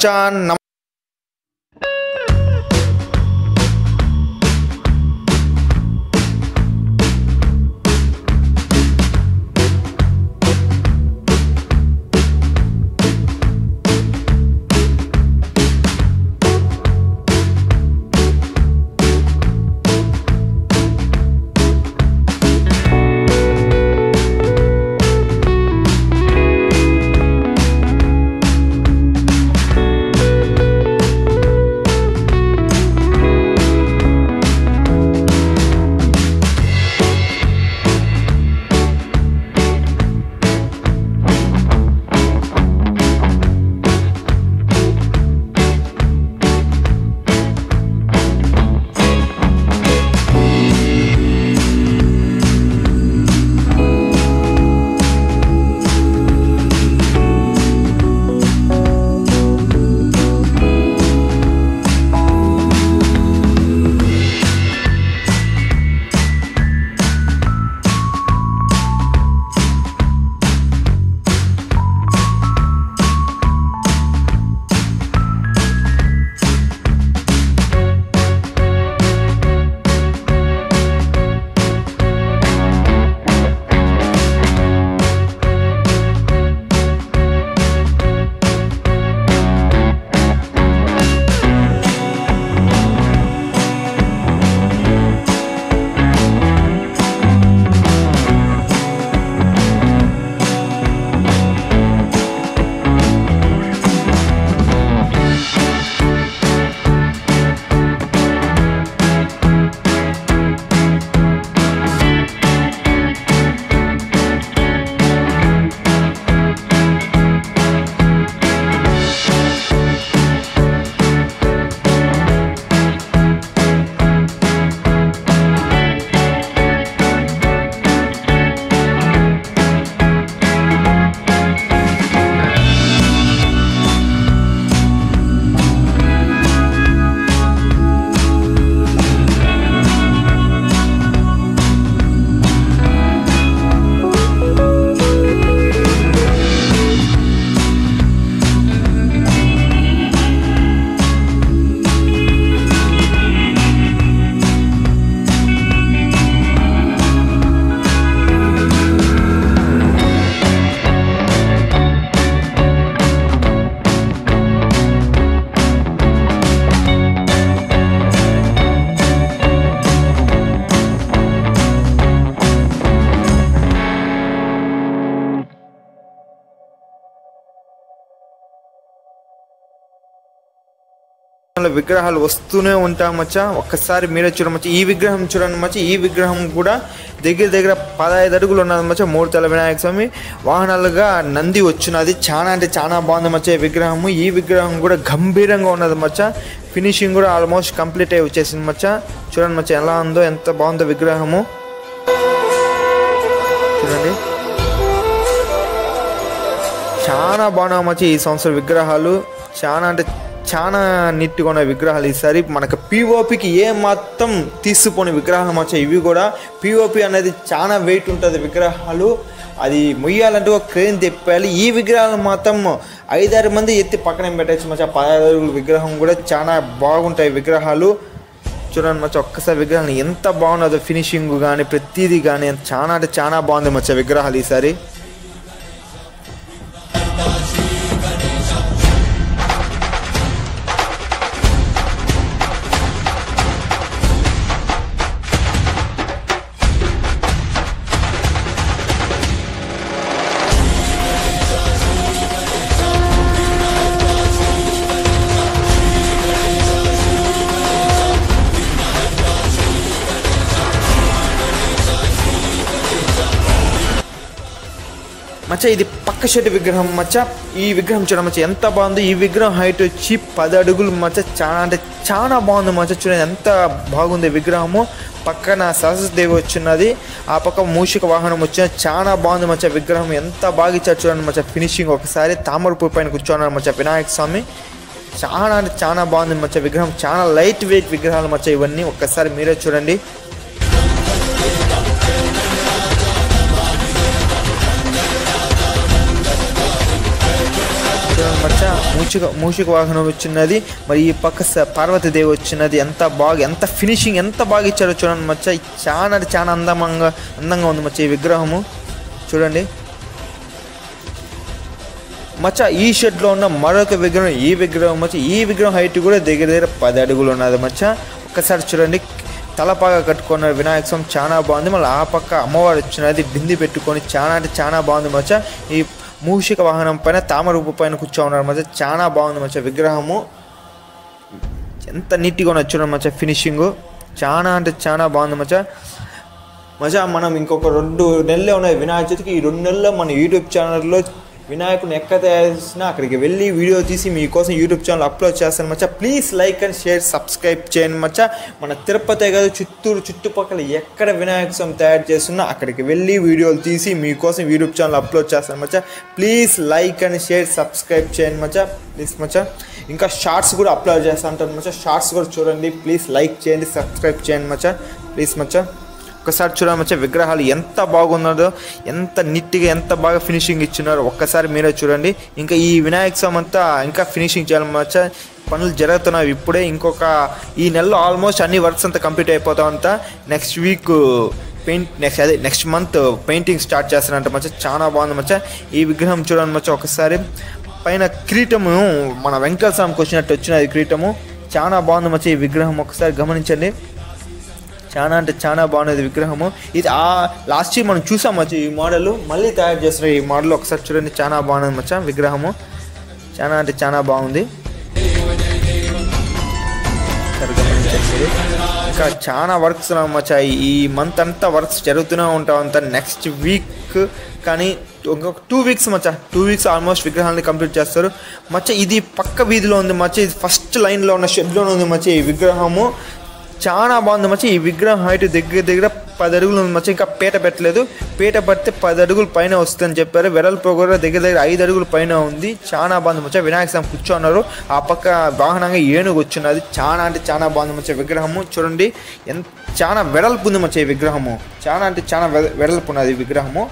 మచ్చా. విగ్రహాలు వస్తూనే ఉంటాం మచ్చా. ఒక్కసారి మీరే చూడమచ్చా. ఈ విగ్రహం చూడండి మచ్చా. ఈ విగ్రహం కూడా దగ్గర దగ్గర 15 అడుగులు ఉన్నది మచ్చా. 3 తల వినాయక స్వామి వాహనాలుగా నంది వచ్చినది. చాలా అంటే చాలా బాగుంది మచ్చా ఈ విగ్రహము. ఈ విగ్రహం కూడా గంభీరంగా ఉన్నది మచ్చా. ఫినిషింగ్ కూడా ఆల్మోస్ట్ కంప్లీట్ అయి వచ్చేసింది మచ్చా. చూడండి మచ్చా ఎలా ఉందో, ఎంత బాగుందో విగ్రహము. చూడండి చాలా బాగున్నాయి మచ్చా ఈ సంవత్సరం విగ్రహాలు. చాలా అంటే చాలా నీట్గా ఉన్న విగ్రహాలు. ఈసారి మనకు పిఓపికి ఏ మాత్రం తీసిపోని విగ్రహాలు మచ్చా. ఇవి కూడా పిఓపి అనేది చాలా వెయిట్ ఉంటుంది విగ్రహాలు. అది మొయ్యాలంటే ఒక క్రేన్ తెప్పాలి. ఈ విగ్రహాలు మాత్రం 5-6 మంది ఎత్తి పక్కన పెట్టచ్చు మచ్చా. 15 అడుగుల విగ్రహం కూడా చాలా బాగుంటాయి విగ్రహాలు. చూడండి మచ్చా ఒక్కసారి విగ్రహాలు ఎంత బాగున్నదో. ఫినిషింగ్ కానీ ప్రతిదీ కానీ చాలా అంటే చాలా బాగుంది మచ్చా విగ్రహాలు ఈసారి. మచ్చా ఇది పక్క షెడ్ విగ్రహం మచ్చా. ఈ విగ్రహం చూడండి మచ్చా ఎంత బాగుంది. ఈ విగ్రహం హైట్ వచ్చి 10 అడుగులు మచ్చా. చాలా అంటే చాలా బాగుంది మచ్చా. చూడండి ఎంత బాగుంది విగ్రహము. పక్కన సరస్వతీదేవి వచ్చినది, ఆ పక్క మూషిక వాహనం వచ్చిన. చాలా బాగుంది మచ్చా విగ్రహం. ఎంత బాగా ఇచ్చారు చూడండి మచ్చా ఫినిషింగ్. ఒకసారి తామరపూ పైన కూర్చోన్నారు మచ్చా వినాయక స్వామి. చాలా అంటే చాలా బాగుంది మచ్చా విగ్రహం. చాలా లైట్ వెయిట్ విగ్రహాలు మచ్చా ఇవన్నీ. ఒక్కసారి మీరే చూడండి. మచ్చా మూషిక వాహనం వచ్చినది, మరి ఈ పక్క పార్వతీదేవి వచ్చినది. ఎంత ఫినిషింగ్ ఎంత బాగా ఇచ్చారో చూడండి మచ్చ. చాలా అందంగా ఉంది మచ్చ ఈ విగ్రహము చూడండి మచ్చ. ఈ షెడ్లో ఉన్న మరొక విగ్రహం ఈ విగ్రహం మచ్చ. ఈ విగ్రహం హైట్ కూడా దగ్గర 10 అడుగులు ఉన్నది మచ్చ. ఒక్కసారి చూడండి, తలపాగా కట్టుకున్న వినాయక స్వామి చాలా బాగుంది. మళ్ళీ ఆ పక్క అమ్మవారు వచ్చినది బింది పెట్టుకొని చాలా బాగుంది మచ్చ. ఈ మూషిక వాహనం పైన తామరూపు పైన కూర్చోన్నారు మచ్చ. చాలా బాగుంది మచ్చ విగ్రహము. ఎంత నీట్గా ఉన్నది చూడండి మచ్చ. ఫినిషింగ్ చాలా బాగుంది మచ్చ. మనం ఇంకొక 2 నెలలే ఉన్నాయి వినాయక చవితికి. ఈ 2 నెలల్లో మన యూట్యూబ్ ఛానల్లో వినాయకుని ఎక్కడ తయారు చేసినా అక్కడికి వెళ్ళి వీడియో తీసి మీకోసం యూట్యూబ్ ఛానల్ అప్లోడ్ చేస్తాను మచ్చ. Please like and share subscribe చేయండి మచ్చ. మన తిరుపతి కాదు, చిత్తూరు చుట్టుపక్కల ఎక్కడ వినాయక స్వామి తయారు చేస్తున్నా అక్కడికి వెళ్ళి వీడియోలు తీసి మీకోసం యూట్యూబ్ ఛానల్ అప్లోడ్ చేస్తాను మచ్చ. Please like and share subscribe చేయండి మచ్చ. ప్లీజ్ మచ్చ. ఇంకా షార్ట్స్ కూడా అప్లోడ్ చేస్తా ఉంటాను మచ్చ. షార్ట్స్ కూడా చూడండి. ప్లీజ్ లైక్ చేయండి, సబ్స్క్రైబ్ చేయండి మచ్చ. ప్లీజ్ మచ్చ. ఒక్కసారి చూడండి మచ్చ విగ్రహాలు ఎంత బాగున్నదో, ఎంత నీట్గా ఎంత బాగా ఫినిషింగ్ ఇచ్చినారో ఒక్కసారి మీరే చూడండి. ఇంకా ఈ వినాయక స్వామి అంతా ఇంకా ఫినిషింగ్ చేయాలి మచ్చ. పనులు జరుగుతున్నాయి ఇప్పుడే. ఈ నెలలో ఆల్మోస్ట్ అన్ని వర్క్స్ అంతా కంప్లీట్ అయిపోతా ఉంటా. Next week next month painting start చేస్తారంట మచ్చ. చాలా బాగుంది మచ్చ ఈ విగ్రహం చూడండి మచ్చ. ఒకసారి పైన కిరీటము మన వెంకటేశ్వర స్వామికి వచ్చినట్టు వచ్చినది కిరీటము. చాలా బాగుంది మచ్చ ఈ విగ్రహం. ఒకసారి గమనించండి. చాలా బాగున్నది విగ్రహము. ఇది లాస్ట్ ఇయర్ మనం చూసాం మచ్చ. ఈ మోడల్ మళ్ళీ తయారు చేస్తున్నారు ఈ మోడల్. ఒకసారి చూడండి, చాలా బాగున్నది మచ్చ విగ్రహము. చాలా బాగుంది. ఇంకా చాలా వర్క్స్ మచ్చ. ఈ మంత్ అంతా వర్క్స్ జరుగుతూనే ఉంటాం. నెక్స్ట్ వీక్ కానీ ఇంకొక 2 వీక్స్ మచ్చ. 2 వీక్స్ ఆల్మోస్ట్ విగ్రహాన్ని కంప్లీట్ చేస్తారు మచ్చ. ఇది పక్క వీధిలో ఉంది మచ్చ. ఇది ఫస్ట్ లైన్లో ఉన్న షెడ్లోనే ఉంది మచ్చ ఈ విగ్రహము. చాలా బాగుంది మచ్చ. ఈ విగ్రహం హైట్ దగ్గర 10 అడుగులు ఉంది మచ్చ. ఇంకా పీట పెట్టలేదు. పీట పడితే 10 అడుగుల పైన వస్తుందని చెప్పారు. వెడల్పు కూడా దగ్గర 5 అడుగుల పైన ఉంది. చాలా బాగుంది మచ్చ. వినాయక స్వామి కూర్చోన్నారు. ఆ పక్క వాహనంగా ఏనుగు వచ్చినది. చాలా బాగుంది మచ్చ విగ్రహము. చూడండి చాలా వెడల్పు ఉంది మచ్చ ఈ విగ్రహము. చాలా వెడల్పు ఉన్నది ఈ విగ్రహము.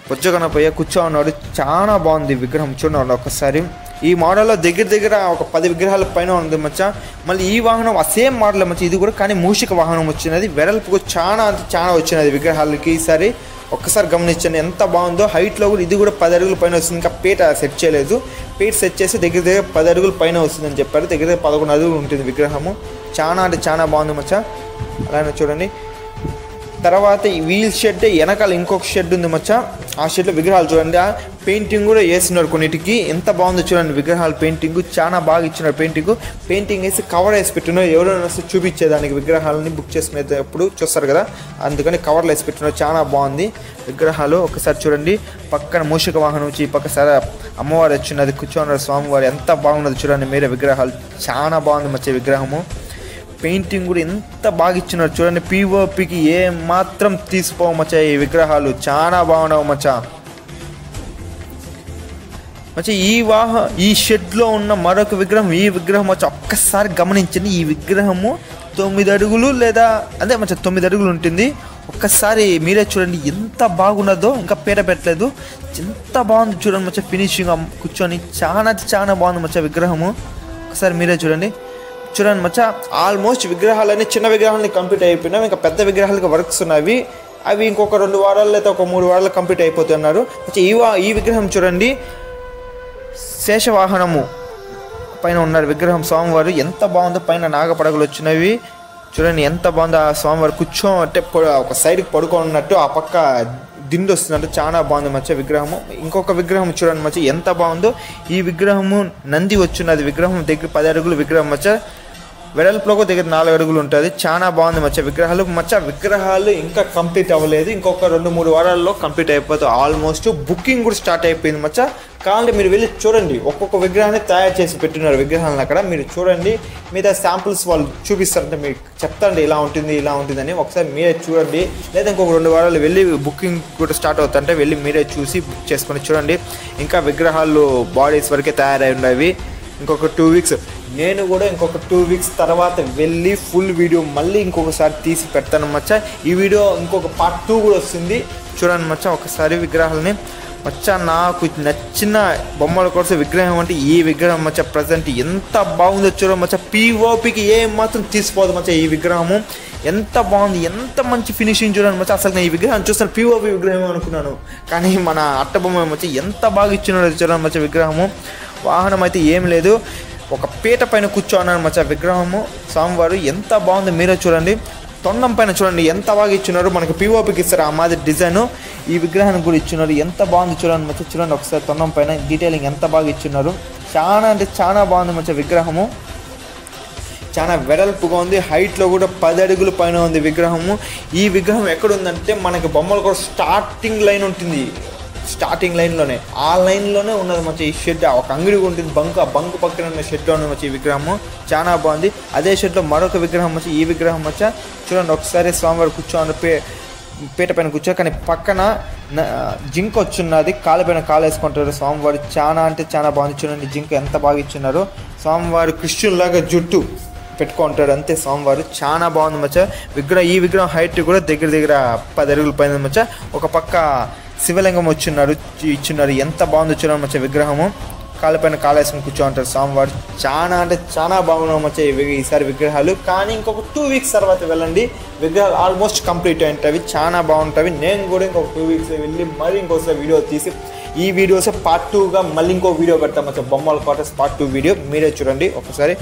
పొచ్చగనపయ్య కూర్చో ఉన్నాడు. చాలా బాగుంది విగ్రహం చూడండి ఒకసారి. ఈ మోడల్లో దగ్గర ఒక 10 విగ్రహాల పైన ఉంది మచ్చ. మళ్ళీ ఈ వాహనం ఆ సేమ్ మోడల్ మచ్చ. ఇది కూడా కానీ మూషిక వాహనం వచ్చినది. వెడల్పుకు చాలా వచ్చినది విగ్రహాలకి. ఈసారి ఒక్కసారి గమనించండి ఎంత బాగుందో. హైట్లో కూడా ఇది కూడా 10 అడుగుల పైన వస్తుంది. ఇంకా పీట సెట్ చేయలేదు. పీట సెట్ చేసి దగ్గర 10 అడుగుల పైన వస్తుందని చెప్పారు. దగ్గర 11 అడుగులు ఉంటుంది విగ్రహము. చాలా బాగుంది మచ్చ. అలానే చూడండి. తర్వాత ఈ వీల్ షెడ్ వెనకాల ఇంకొక షెడ్ ఉంది మచ్చ. ఆ షెడ్లో విగ్రహాలు చూడండి. ఆ పెయింటింగ్ కూడా వేస్తున్నారు కొన్నిటికి. ఎంత బాగుందో చూడండి విగ్రహాలు. పెయింటింగ్ చాలా బాగా ఇచ్చినారు. పెయింటింగ్ వేసి కవర్ వేసి పెట్టినారు. ఎవరైనా వస్తే చూపించేదానికి విగ్రహాలని బుక్ చేసుకునేటప్పుడు చూస్తారు కదా, అందుకని కవర్లు వేసి పెట్టినారు. చాలా బాగుంది విగ్రహాలు. ఒకసారి చూడండి. పక్కన మూషిక వాహనం వచ్చి ఈ పక్క సరే అమ్మవారు వచ్చినది కూర్చోన్నారు స్వామివారు. ఎంత బాగున్నది చూడండి మీరే విగ్రహాలు. చాలా బాగుంది మచ్చ విగ్రహము. పెయింటింగ్ కూడా ఎంత బాగా ఇచ్చినారు చూడండి. పిఓపికి ఏ మాత్రం తీసిపోవచ్చా ఈ విగ్రహాలు. చాలా బాగున్నావు మచ్చా. ఈ షెడ్లో ఉన్న మరొక విగ్రహం ఈ విగ్రహం వచ్చి ఒక్కసారి గమనించండి. ఈ విగ్రహము 9 అడుగులు లేదా అదే మచ్చ 9 అడుగులు ఉంటుంది. ఒక్కసారి మీరే చూడండి ఎంత బాగున్నదో. ఇంకా పీట పెట్టలేదు. ఎంత బాగుంది చూడండి మచ్చ. ఫినిషింగ్ కూర్చొని చాలా బాగుంది మచ్చ విగ్రహము. ఒకసారి మీరే చూడండి మచ్చ. ఆల్మోస్ట్ విగ్రహాలన్నీ చిన్న విగ్రహాలని కంప్లీట్ అయిపోయినాయి. ఇంకా పెద్ద విగ్రహాలకి వర్క్స్ ఉన్నవి. అవి ఇంకొక 2 వారాలు లేదా ఒక 3 వారాలు కంప్లీట్ అయిపోతున్నారు. ఈ విగ్రహం చూడండి. శేషవాహనము పైన ఉన్నారు విగ్రహం స్వామివారు. ఎంత బాగుందో. పైన నాగపడగలు వచ్చినవి చూడండి. ఎంత బాగుందో. ఆ స్వామివారు అంటే ఒక సైడ్కి పడుకోనున్నట్టు ఆ పక్క దిండు వస్తుందంటే చాలా బాగుంది మచ్చ విగ్రహము. ఇంకొక విగ్రహం చూడండి మచ్చ ఎంత బాగుందో. ఈ విగ్రహము నంది వచ్చినది. విగ్రహం దగ్గర 10 అడుగులు విగ్రహం మచ్చ. వెడల్పులో దగ్గర 4 అడుగులు ఉంటుంది. చాలా బాగుంది మచ్చ విగ్రహాలు ఇంకా కంప్లీట్ అవ్వలేదు. ఇంకొక 2-3 వారాల్లో కంప్లీట్ అయిపోతుంది. ఆల్మోస్ట్ బుకింగ్ కూడా స్టార్ట్ అయిపోయింది మచ్చ. కావాలంటే మీరు వెళ్ళి చూడండి. ఒక్కొక్క విగ్రహాన్ని తయారు చేసి పెట్టినారు విగ్రహాలను అక్కడ. మీరు చూడండి. మీద శాంపుల్స్ వాళ్ళు చూపిస్తారంటే మీకు చెప్తాండి ఇలా ఉంటుందని. ఒకసారి మీరే చూడండి. లేదా ఇంకొక 2 వారాలు వెళ్ళి బుకింగ్ కూడా స్టార్ట్ అవుతుంటే వెళ్ళి మీరే చూసి బుక్ చేసుకొని చూడండి. ఇంకా విగ్రహాలు బాడీస్ వరకే తయారై ఉన్నవి. ఇంకొక 2 వీక్స్ నేను కూడా ఇంకొక 2 వీక్స్ తర్వాత వెళ్ళి ఫుల్ వీడియో మళ్ళీ ఇంకొకసారి తీసి పెడతాను మచ్చ. ఈ వీడియో ఇంకొక పార్ట్ 2 కూడా వస్తుంది చూడండి మచ్చ. ఒకసారి విగ్రహాలని మచ్చా నాకు నచ్చిన బొమ్మల కోసం విగ్రహం అంటే ఈ విగ్రహం మచ్చా. ప్రజెంట్ ఎంత బాగుందో చూడ మచ్చా. పిఓపికి ఏం మాత్రం తీసిపోదు మచ్చా. ఈ విగ్రహము ఎంత బాగుంది, ఎంత మంచి ఫినిషింగ్ చూడండి మచ్చా. అసలు నేను ఈ విగ్రహం చూస్తాను పిఓపి విగ్రహం అనుకున్నాను, కానీ మన అట్ట బొమ్మ మచ్చా ఎంత బాగా ఇచ్చినాడో చూడండి మచ్చా. విగ్రహము వాహనం అయితే ఏం లేదు, ఒక పీట పైన కూర్చోన్నాను మచ్చా. విగ్రహము స్వామివారు ఎంత బాగుంది మీరే చూడండి. తొండం పైన చూడండి ఎంత బాగా ఇచ్చినారు. మనకి పిఓపికి ఇస్తారు ఆ మాదిరి డిజైన్ ఈ విగ్రహానికి కూడా ఇచ్చినారు. ఎంత బాగుంది చూడండి మచ్చా. చూడండి ఒకసారి తొండం పైన డీటెయిలింగ్ ఎంత బాగా ఇచ్చినారు. చాలా అంటే చాలా బాగుంది మచ్చా. విగ్రహము చాలా వెడల్పుగా ఉంది, హైట్లో కూడా 10 అడుగుల పైన ఉంది విగ్రహము. ఈ విగ్రహం ఎక్కడ ఉందంటే మనకి బొమ్మలు కూడా స్టార్టింగ్ లైన్ ఉంటుంది, స్టార్టింగ్ లైన్లోనే ఆ లైన్లోనే ఉన్నది మచ్చా. ఈ షెడ్ ఒక అంగడి ఉంటుంది, ఆ బంకు పక్కన ఉన్న షెడ్లో ఉన్నది మచ్చా. ఈ విగ్రహము చాలా బాగుంది. అదే షెడ్లో మరొక విగ్రహం మచ్చా. ఈ విగ్రహం మచ్చా చూడండి ఒకసారి. స్వామివారు కూర్చోండి పీట పైన కూర్చో, కానీ పక్కన జింక వచ్చున్నది, కాళ్ళపైన కాలు వేసుకుంటారు స్వామివారు. చాలా అంటే చాలా బాగుంది చూడండి. జింక ఎంత బాగా ఇచ్చున్నారు. స్వామివారు క్రిస్టియన్ జుట్టు పెట్టుకుంటాడు అంతే స్వామివారు. చాలా బాగుంది మచ్చా. ఈ విగ్రహం హైట్ కూడా దగ్గర 10 అడుగుల పైన మచ్చా. ఒక పక్క శివలింగం ఇచ్చిన్నారు. ఎంత బాగుంది చూడండి మచ్చా. విగ్రహము కాళ్ళపైన కాలేసుకుని కూర్చోంటారు స్వామివారు. చాలా అంటే చాలా బాగున్నాయి మచ్చా ఈసారి విగ్రహాలు. కానీ ఇంకొక 2 వీక్స్ తర్వాత వెళ్ళండి, విగ్రహాలు ఆల్మోస్ట్ కంప్లీట్ అయింటవి, చాలా బాగుంటాయి. నేను కూడా ఇంకొక 2 వీక్స్ వెళ్ళి మళ్ళీ ఇంకోసారి వీడియో తీసి ఈ వీడియోస్ పార్ట్ 2గా మళ్ళీ ఇంకో వీడియో పెడతాం మచ్చా. బొమ్మల క్వార్టర్స్ పార్ట్ 2 వీడియో మీరే చూడండి ఒకసారి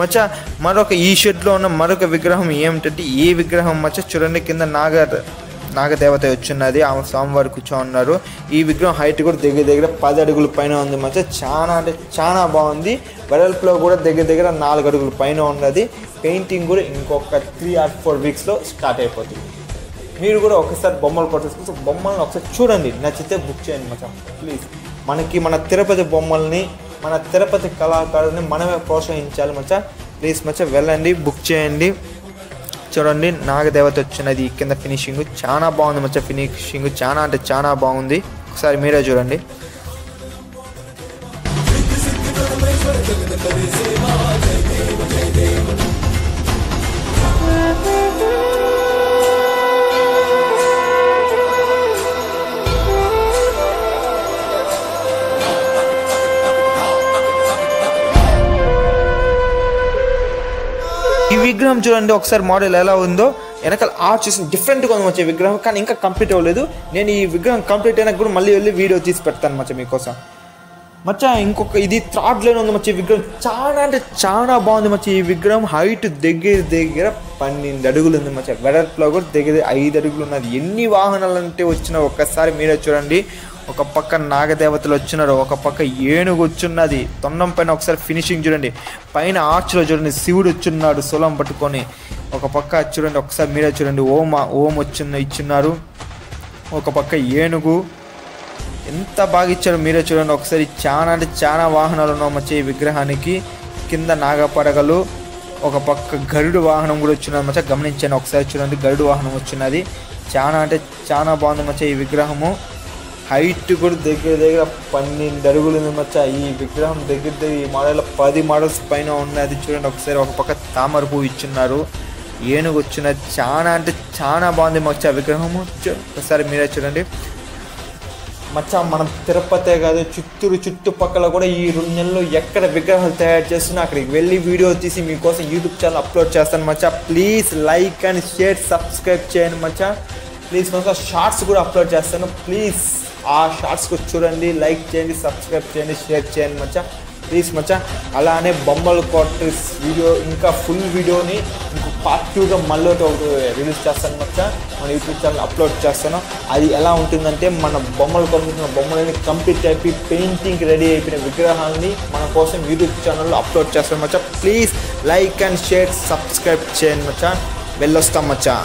మచ్చా. మరొక ఈ షెడ్లో ఉన్న మరొక విగ్రహం ఏమిటంటే ఈ విగ్రహం మచ్చా చూడండి. కింద నాగదేవత వచ్చిన్నది, ఆమె స్వామివారు కూర్చో ఉన్నారు. ఈ విగ్రహం హైట్ కూడా దగ్గర 10 అడుగుల పైన ఉంది మచ్చా. చాలా అంటే చాలా బాగుంది. వెడల్పులో కూడా దగ్గర 4 అడుగుల పైన ఉన్నది. పెయింటింగ్ కూడా ఇంకొక 3 or 4 వీక్స్లో స్టార్ట్ అయిపోతుంది. మీరు కూడా ఒకసారి బొమ్మలు పట్టుకొని బొమ్మలను ఒకసారి చూడండి, నచ్చితే బుక్ చేయండి మచ్చా ప్లీజ్. మన తిరుపతి బొమ్మల్ని, మన తిరుపతి కళాకారుని మనమే ప్రోత్సహించాలి మచ్చా. ప్లీజ్ మచ్చా వెళ్ళండి, బుక్ చేయండి. చూడండి నాగదేవత వచ్చినది కింద ఫినిషింగ్ చాలా బాగుంది మచ్చా. ఫినిషింగ్ చాలా అంటే చాలా బాగుంది. ఒకసారి మీరే చూడండి. ఈ విగ్రహం చూడండి ఒకసారి మోడల్ ఎలా ఉందో. వెనకాల ఆర్ట్ చేసి డిఫరెంట్గా ఉంది వచ్చే విగ్రహం, కానీ ఇంకా కంప్లీట్ అవ్వలేదు. నేను ఈ విగ్రహం కంప్లీట్ అయినా కూడా మళ్ళీ వెళ్ళి వీడియో తీసి పెడతాను మచ్చా మీకోసం మచ్చా. ఇంకొక ఇది థర్డ్ లైన్ ఉంది మచ్చా. ఈ విగ్రహం చాలా అంటే చాలా బాగుంది మచ్చా. ఈ విగ్రహం హైట్ దగ్గర 12 అడుగులు ఉంది మచ్చా. వెడల్పులో కూడా దగ్గర 5 అడుగులు ఉన్నది. ఎన్ని వాహనాలు అంటే వచ్చినా ఒక్కసారి మీరే చూడండి. ఒక పక్క నాగదేవతలు వచ్చినారు, ఒక పక్క ఏనుగు వచ్చున్నది. తొండం పైన ఒకసారి ఫినిషింగ్ చూడండి. పైన ఆర్చ్లో చూడండి శివుడు వచ్చున్నాడు సొలం పట్టుకొని. ఒక పక్క చూడండి ఒకసారి మీరే చూడండి. ఓం ఇచ్చున్నారు. ఒక పక్క ఏనుగు ఎంత బాగా ఇచ్చారు మీరే చూడండి ఒకసారి. చాలా అంటే చాలా వాహనాలు ఉన్నాయి మచ్చా ఈ విగ్రహానికి. కింద నాగపడగలు, ఒక పక్క గరుడు వాహనం కూడా వచ్చినది మచ్చా. గమనించాను ఒకసారి చూడండి. గరుడు వాహనం వచ్చినది. చాలా అంటే చాలా బాగుంది మచ్చా ఈ విగ్రహము. హైట్ కూడా దగ్గర 12 అడుగులు ఉంది మచ్చా. ఈ విగ్రహం దగ్గర ఈ మోడల్ 10 మోడల్స్ పైన ఉన్నది చూడండి ఒకసారి. ఒక పక్క తామర పువ్వు ఇచ్చున్నారు, ఏనుగు వచ్చినది. చాలా అంటే చాలా బాగుంది మచ్చా విగ్రహము. ఒకసారి మీరే చూడండి మచ్చా. మనం తిరుపతే కాదు, చిత్తూరు చుట్టుపక్కల కూడా ఈ 2 నెలల్లో ఎక్కడ విగ్రహాలు తయారు చేస్తున్నా అక్కడికి వెళ్ళి వీడియో తీసి మీకోసం యూట్యూబ్ ఛానల్ అప్లోడ్ చేస్తాను మచ్చా. Please like and share, subscribe చేయండి మచ్చా. ప్లీజ్ మచ్చా షార్ట్స్ కూడా అప్లోడ్ చేస్తాను. ప్లీజ్ ఆ షార్ట్స్ కూడా చూడండి, లైక్ చేయండి, సబ్స్క్రైబ్ చేయండి, షేర్ చేయండి మచ్చా. ప్లీజ్ మచ్చా. అలానే బొమ్మల క్వార్టర్స్ వీడియో ఇంకా ఫుల్ వీడియోని ఇంకో పార్ట్ 2గా మళ్ళీ రిలీజ్ చేస్తాను మచ్చా. మన యూట్యూబ్ ఛానల్ అప్లోడ్ చేస్తాను. అది ఎలా ఉంటుందంటే మన బొమ్మలని కంప్లీట్ అయిపోయి పెయింటింగ్ రెడీ అయిపోయిన విగ్రహాలని మన కోసం యూట్యూబ్ ఛానల్లో అప్లోడ్ చేస్తాను మచ్చా. Please like and share, subscribe చేయండి మచ్చా. వెళ్ళొస్తాం మచ్చా.